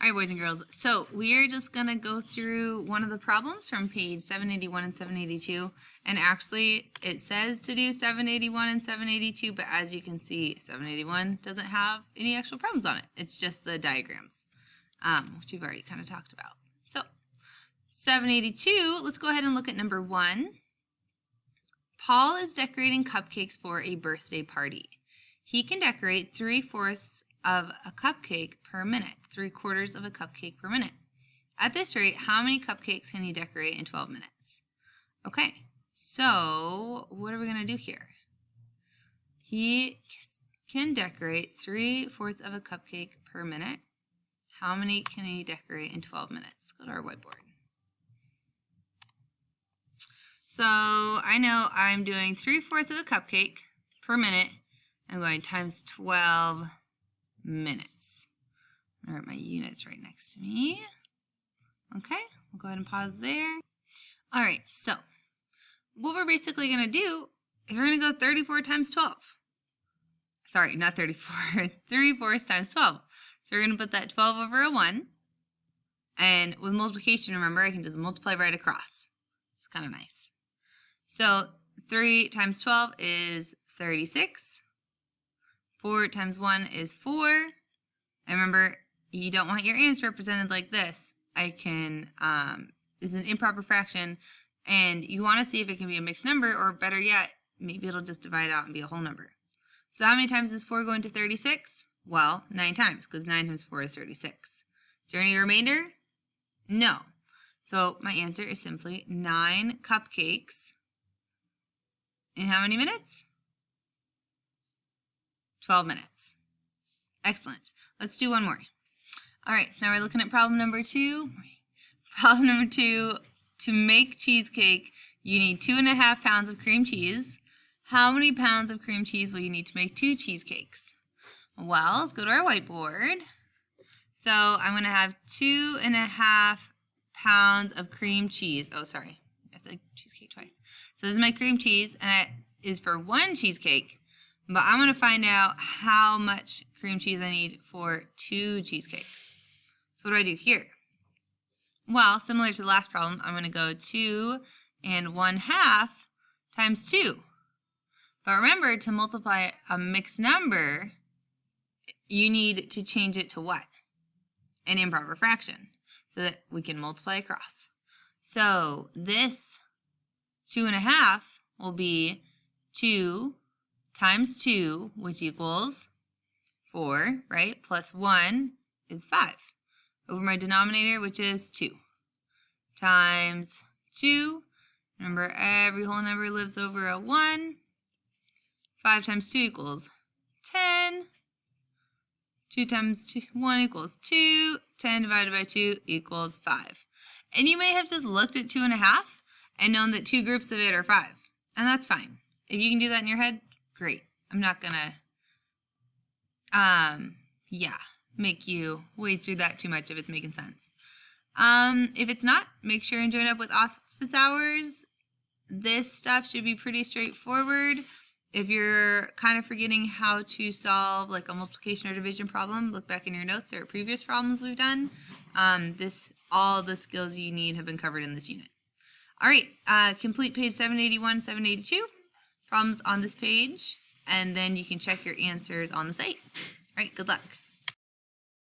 All right, boys and girls. So we are just going to go through one of the problems from page 781 and 782. And actually, it says to do 781 and 782, but as you can see, 781 doesn't have any actual problems on it. It's just the diagrams, which we've already kind of talked about. So 782, let's go ahead and look at number 1. Paul is decorating cupcakes for a birthday party. He can decorate 3/4 of a cupcake per minute, 3/4 of a cupcake per minute. At this rate, how many cupcakes can he decorate in 12 minutes? Okay, so what are we going to do here? He can decorate 3/4 of a cupcake per minute. How many can he decorate in 12 minutes? Go to our whiteboard. So I know I'm doing 3/4 of a cupcake per minute. I'm going times 12 minutes. All right, my unit's right next to me. Okay, we'll go ahead and pause there. All right, so what we're basically going to do is we're going to go 34 times 12. Sorry, not 34, 3/4 times 12. So we're going to put that 12 over a 1. And with multiplication, remember, I can just multiply right across. It's kind of nice. So 3 times 12 is 36. 4 times 1 is 4. And remember, you don't want your answer represented like this. This is an improper fraction, and you want to see if it can be a mixed number, or better yet, maybe it'll just divide out and be a whole number. So how many times does 4 go into 36? Well, 9 times, because 9 times 4 is 36. Is there any remainder? No. So my answer is simply 9 cupcakes in how many minutes? 12 minutes. Excellent. Let's do one more. All right, so now we're looking at problem number 2. Problem number 2, to make cheesecake, you need 2.5 pounds of cream cheese. How many pounds of cream cheese will you need to make 2 cheesecakes? Well, let's go to our whiteboard. So I'm going to have 2.5 pounds of cream cheese. Oh, sorry. I said cheesecake twice. So this is my cream cheese, and it is for 1 cheesecake. But I'm going to find out how much cream cheese I need for 2 cheesecakes. So what do I do here? Well, similar to the last problem, I'm going to go 2 1/2 times 2. But remember, to multiply a mixed number, you need to change it to what? An improper fraction, so that we can multiply across. So this 2.5 will be 2 times 2, which equals 4, right? Plus 1 is 5. Over my denominator, which is 2. Times 2. Remember, every whole number lives over a 1. 5 times 2 equals 10. 2 times 1 equals 2. 10 divided by 2 equals 5. And you may have just looked at 2.5 and known that 2 groups of it are 5. And that's fine. If you can do that in your head, great. I'm not gonna, make you wade through that too much if it's making sense. If it's not, make sure and join up with office hours. This stuff should be pretty straightforward. If you're kind of forgetting how to solve like a multiplication or division problem, look back in your notes or previous problems we've done. All the skills you need have been covered in this unit. All right, complete page 781, 782. Problems on this page, and then you can check your answers on the site. All right, good luck.